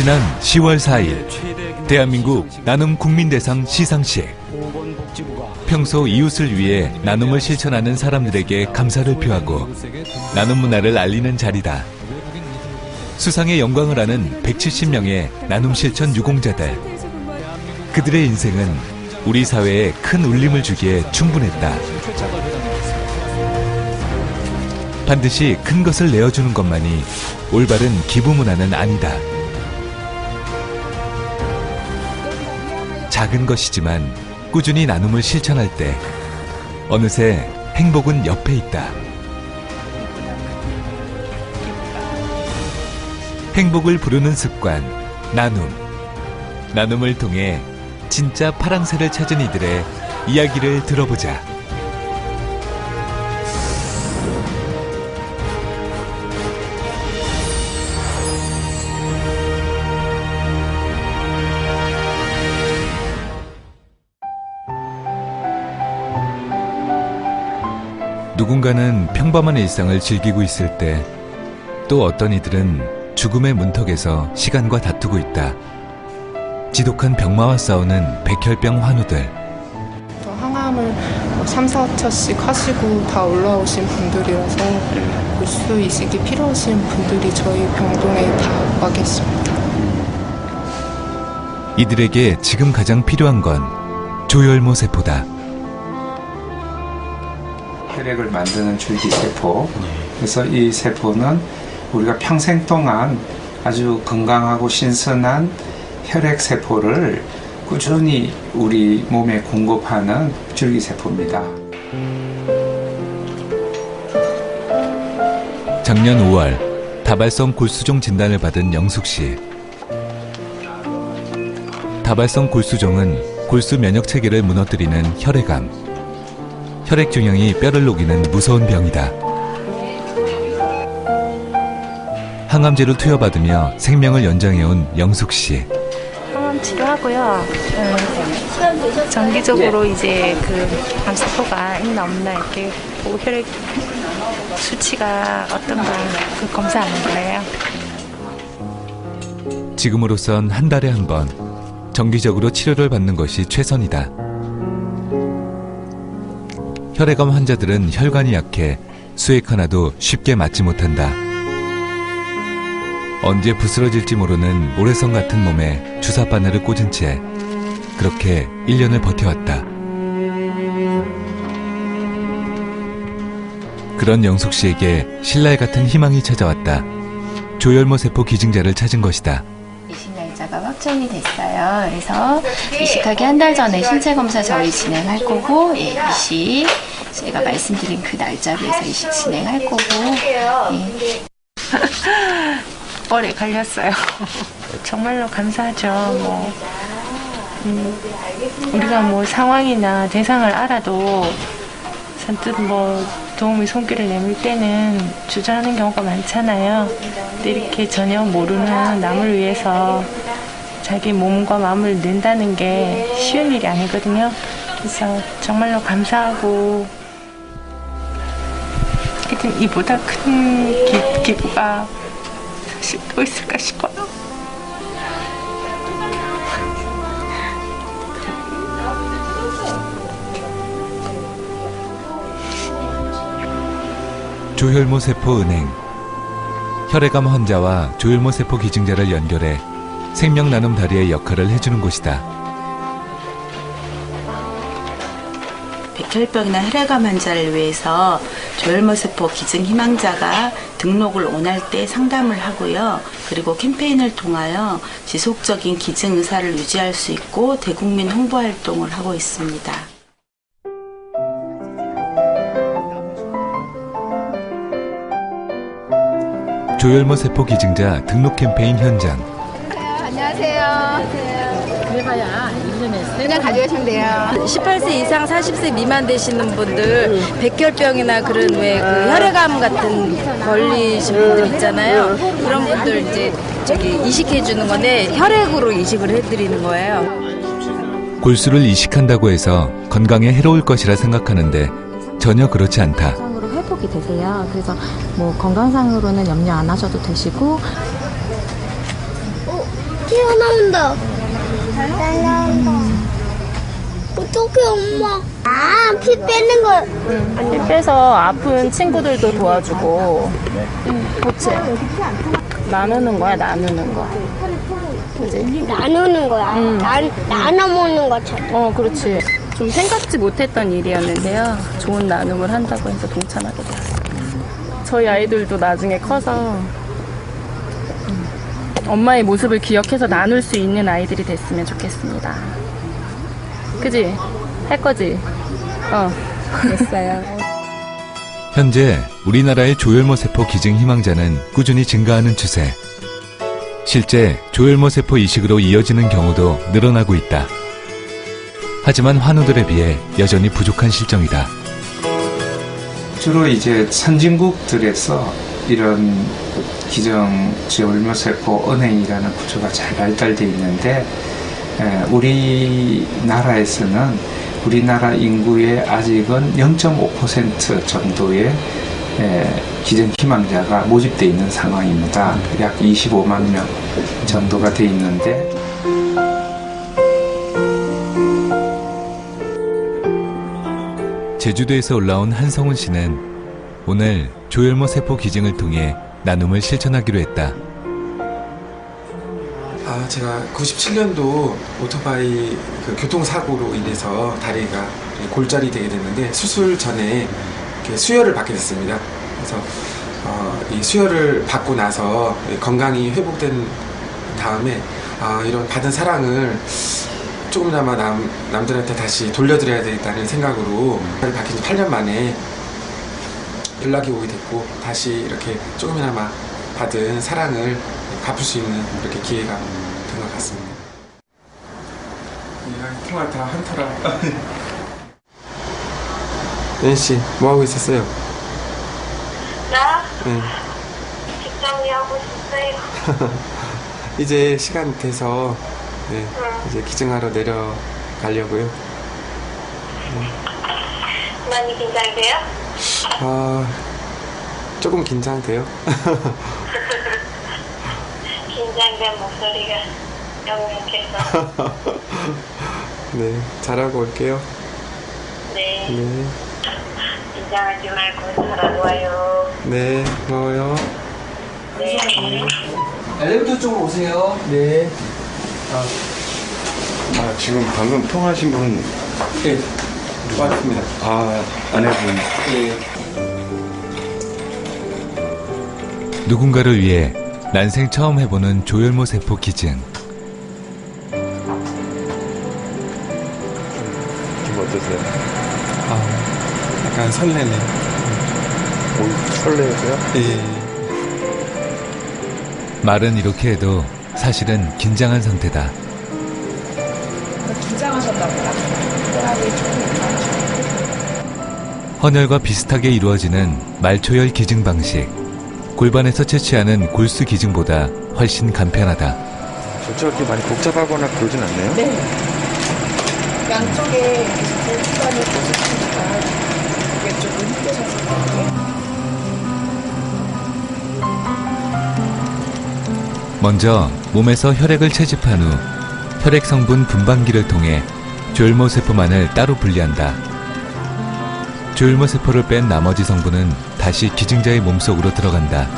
지난 10월 4일 대한민국 나눔 국민대상 시상식. 평소 이웃을 위해 나눔을 실천하는 사람들에게 감사를 표하고 나눔 문화를 알리는 자리다. 수상의 영광을 아는 170명의 나눔 실천 유공자들. 그들의 인생은 우리 사회에 큰 울림을 주기에 충분했다. 반드시 큰 것을 내어주는 것만이 올바른 기부 문화는 아니다. 작은 것이지만 꾸준히 나눔을 실천할 때 어느새 행복은 옆에 있다. 행복을 부르는 습관, 나눔. 나눔을 통해 진짜 파랑새를 찾은 이들의 이야기를 들어보자. 누군가는 평범한 일상을 즐기고 있을 때 또 어떤 이들은 죽음의 문턱에서 시간과 다투고 있다. 지독한 병마와 싸우는 백혈병 환우들. 항암을 3, 4차씩 하시고 다 올라오신 분들이라서 골수 이식이 필요하신 분들이 저희 병동에 다 와 계십니다. 이들에게 지금 가장 필요한 건 조혈모 세포다. 혈액을 만드는 줄기세포. 그래서 이 세포는 우리가 평생 동안 아주 건강하고 신선한 혈액세포를 꾸준히 우리 몸에 공급하는 줄기세포입니다. 작년 5월 다발성 골수종 진단을 받은 영숙 씨. 다발성 골수종은 골수 면역 체계를 무너뜨리는 혈액암. 혈액 균형이 뼈를 녹이는 무서운 병이다. 항암제로 투여받으며 생명을 연장해온 영숙 씨. 항암 치료하고요. 정기적으로 이제 그 암세포가 있나 없나 이렇게 보고 혈액 수치가 어떤가 그 검사하는 거예요. 지금으로선 한 달에 한 번 정기적으로 치료를 받는 것이 최선이다. 혈액암 환자들은 혈관이 약해 수액 하나도 쉽게 맞지 못한다. 언제 부스러질지 모르는 모래성 같은 몸에 주사바늘을 꽂은 채 그렇게 1년을 버텨왔다. 그런 영숙 씨에게 신랄 같은 희망이 찾아왔다. 조혈모 세포 기증자를 찾은 것이다. 이식 날짜가 확정이 됐어요. 그래서 이식하기 한 달 전에 신체 검사 저희 진행할 거고, 이식 제가 말씀드린 그 날짜로 해서 이식 진행할 거고. 오래 걸렸어요. 정말로 감사하죠. 우리가 뭐 상황이나 대상을 알아도 선뜻 도움의 손길을 내밀 때는 주저하는 경우가 많잖아요. 근데 이렇게 전혀 모르는 남을 위해서 자기 몸과 마음을 낸다는 게 쉬운 일이 아니거든요. 그래서 정말로 감사하고 하여튼 이보다 큰 기부가 사실 또 있을까 싶어요. 조혈모 세포 은행. 혈액암 환자와 조혈모 세포 기증자를 연결해 생명 나눔 다리의 역할을 해주는 곳이다. 백혈병이나 혈액암 환자를 위해서 조혈모세포 기증 희망자가 등록을 원할 때 상담을 하고요. 그리고 캠페인을 통하여 지속적인 기증 의사를 유지할 수 있고 대국민 홍보 활동을 하고 있습니다. 조혈모 세포 기증자 등록 캠페인 현장. 안녕하세요. 그래봐야 1년에 그냥 가져가시면 돼요. 18세 이상 40세 미만 되시는 분들 백혈병이나 그런 왜 그 혈액암 같은 걸리신 분들 있잖아요. 그런 분들 이제 이식해 주는 건데 혈액으로 이식을 해드리는 거예요. 골수를 이식한다고 해서 건강에 해로울 것이라 생각하는데 전혀 그렇지 않다. 회복이 되세요. 그래서 뭐 건강상으로는 염려 안 하셔도 되시고. 튀어나온다. 날라온다. 어떡해, 엄마. 아, 피 빼는 거. 피 빼서 아픈 친구들도 도와주고. 그치? 나누는 거야, 나누는 거. 그지? 나누는 거야. 나눠 먹는 것처럼. 그렇지. 좀 생각지 못했던 일이었는데요. 좋은 나눔을 한다고 해서 동참하게 됐어요. 저희 아이들도 나중에 커서 엄마의 모습을 기억해서 나눌 수 있는 아이들이 됐으면 좋겠습니다. 그지? 할 거지? 됐어요. 현재 우리나라의 조혈모 세포 기증 희망자는 꾸준히 증가하는 추세. 실제 조혈모 세포 이식으로 이어지는 경우도 늘어나고 있다. 하지만 환우들에 비해 여전히 부족한 실정이다. 주로 이제 선진국들에서 이런 기증 조혈모 세포 은행이라는 구조가 잘 발달되어 있는데 우리나라에서는 우리나라 인구의 아직은 0.5% 정도의 기증 희망자가 모집되어 있는 상황입니다. 약 25만 명 정도가 되어 있는데 제주도에서 올라온 한성훈 씨는 오늘 조혈모 세포 기증을 통해 나눔을 실천하기로 했다. 제가 97년도 오토바이 교통사고로 인해서 다리가 골절이 되게 됐는데 수술 전에 수혈을 받게 됐습니다. 그래서 이 수혈을 받고 나서 건강이 회복된 다음에 이런 받은 사랑을 조금이나마 남들한테 다시 돌려드려야 되겠다는 생각으로 바뀐 지 8년 만에 연락이 오게 됐고 다시 이렇게 조금이나마 받은 사랑을 갚을 수 있는 이렇게 기회가 된 것 같습니다. 통화 다 한터라. 낸씨 뭐 하고 있었어요? 나? 네. 집 정리하고 있어요. 이제 시간 돼서 이제 기증하러 내려가려고요. 많이 긴장돼요? 조금 긴장돼요. 긴장된 목소리가 영역해서. 네, 잘하고 올게요. 네. 네. 긴장하지 말고 잘하고 와요. 네, 고마워요. 네. 엘리베이터 쪽으로 오세요. 네. 지금 방금 통화하신 분? 네, 맞습니다. 아내분. 네. 누군가를 위해 난생 처음 해보는 조혈모 세포 기증. 기분 어떠세요? 약간 설레네. 설레세요? 네. 말은 이렇게 해도 사실은 긴장한 상태다. 긴장하셨나 보다. 헌혈과 비슷하게 이루어지는 말초혈 기증 방식. 골반에서 채취하는 골수 기증보다 훨씬 간편하다. 절차가 그렇게 많이 복잡하거나 그러진 않나요? 네. 양쪽에 골수관이 보셨으니까 그게 조금 힘드셨을 거예요. 먼저 몸에서 혈액을 채집한 후 혈액 성분 분방기를 통해 조혈모 세포만을 따로 분리한다. 조혈모 세포를 뺀 나머지 성분은 다시 기증자의 몸속으로 들어간다.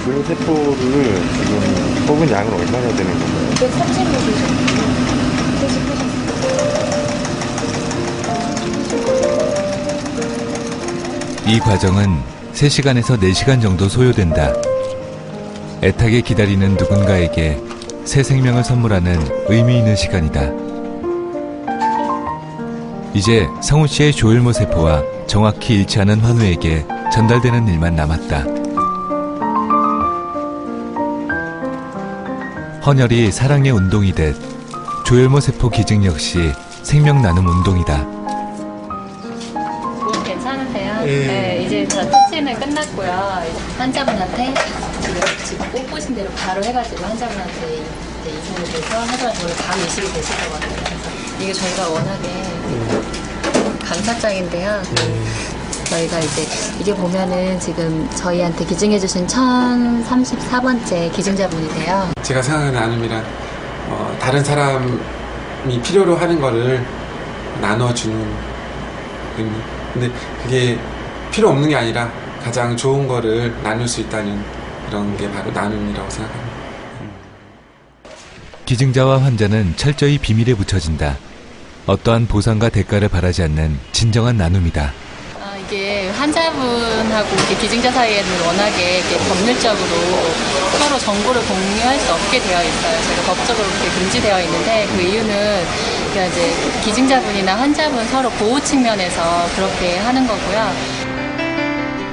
조혈모 세포를 지금 뽑은 양은 얼마나 되는 건가요? 130ml. 이 과정은 3시간에서 4시간 정도 소요된다. 애타게 기다리는 누군가에게 새 생명을 선물하는 의미 있는 시간이다. 이제 성훈 씨의 조혈모 세포와 정확히 일치하는 환우에게 전달되는 일만 남았다. 헌혈이 사랑의 운동이듯 조혈모 세포 기증 역시 생명 나눔 운동이다. 몸 괜찮으세요? 네, 이제 다 채취는 끝났고요. 환자분한테 지금 뽑으신 대로 바로 해가지고 환자분한테 이제 이송이 돼서 하루가 오늘 바로 이식이 되실 거거든요. 그래서 이게 저희가 워낙에 감사장인데요. 저희가 이제 이게 보면은 지금 저희한테 기증해주신 1034번째 기증자분이세요. 제가 생각하는 나눔이란 다른 사람이 필요로 하는 거를 나눠주는 의미. 근데 그게 필요 없는 게 아니라 가장 좋은 거를 나눌 수 있다는 그런 게 바로 나눔이라고 생각합니다. 기증자와 환자는 철저히 비밀에 붙여진다. 어떠한 보상과 대가를 바라지 않는 진정한 나눔이다. 이게 환자분하고 이렇게 기증자 사이에는 워낙에 이렇게 법률적으로 서로 정보를 공유할 수 없게 되어 있어요. 저희가 법적으로 그렇게 금지되어 있는데 그 이유는 그러니까 이제 기증자분이나 환자분 서로 보호 측면에서 그렇게 하는 거고요.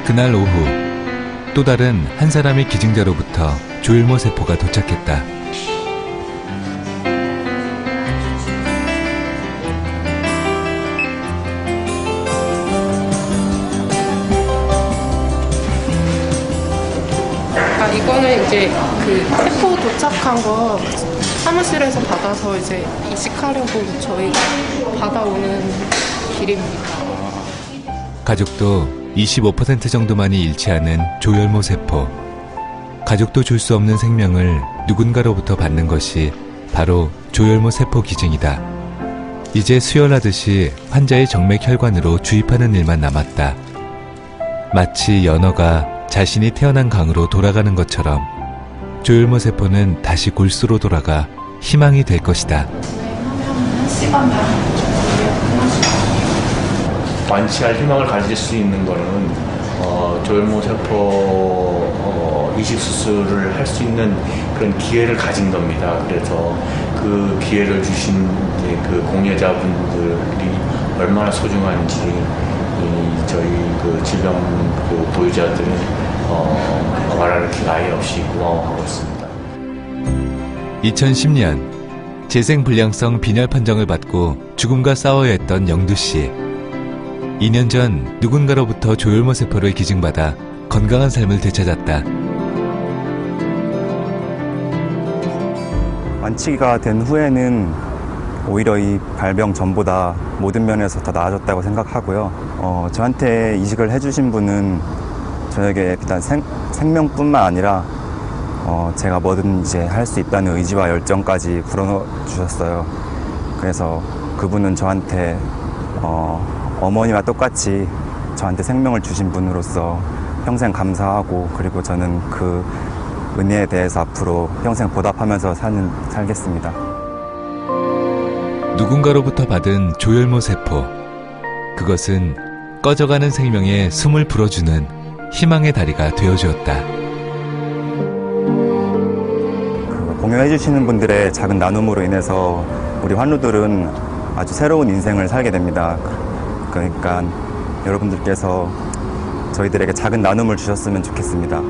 그날 오후 또 다른 한 사람의 기증자로부터 조혈모 세포가 도착했다. 이거는 이제 그 세포 도착한 거 사무실에서 받아서 이제 이식하려고 저희가 받아오는 길입니다. 가족도 25% 정도만이 일치하는 조혈모 세포. 가족도 줄 수 없는 생명을 누군가로부터 받는 것이 바로 조혈모 세포 기증이다. 이제 수혈하듯이 환자의 정맥 혈관으로 주입하는 일만 남았다. 마치 연어가 자신이 태어난 강으로 돌아가는 것처럼 조혈모 세포는 다시 골수로 돌아가 희망이 될 것이다. 완치할 희망을 가질 수 있는 거는 조혈모 세포 이식 수술을 할 수 있는 그런 기회를 가진 겁니다. 그래서 그 기회를 주신 그 공여자분들이 얼마나 소중한지 저희 그 질병 그 보유자들은 말할 기가 아예 없이 고마워하고 있습니다. 2010년 재생불량성 빈혈 판정을 받고 죽음과 싸워야 했던 영두 씨. 2년 전 누군가로부터 조혈모 세포를 기증받아 건강한 삶을 되찾았다. 완치가 된 후에는 오히려 이 발병 전보다 모든 면에서 더 나아졌다고 생각하고요. 저한테 이식을 해주신 분은 저에게 일단 생명뿐만 아니라 제가 뭐든 이제 할 수 있다는 의지와 열정까지 불어넣어주셨어요. 그래서 그분은 저한테 어머니와 똑같이 저한테 생명을 주신 분으로서 평생 감사하고, 그리고 저는 그 은혜에 대해서 앞으로 평생 보답하면서 살겠습니다. 누군가로부터 받은 조혈모 세포. 그것은 꺼져가는 생명에 숨을 불어주는 희망의 다리가 되어주었다. 공유해주시는 분들의 작은 나눔으로 인해서 우리 환우들은 아주 새로운 인생을 살게 됩니다. 그러니까 여러분들께서 저희들에게 작은 나눔을 주셨으면 좋겠습니다.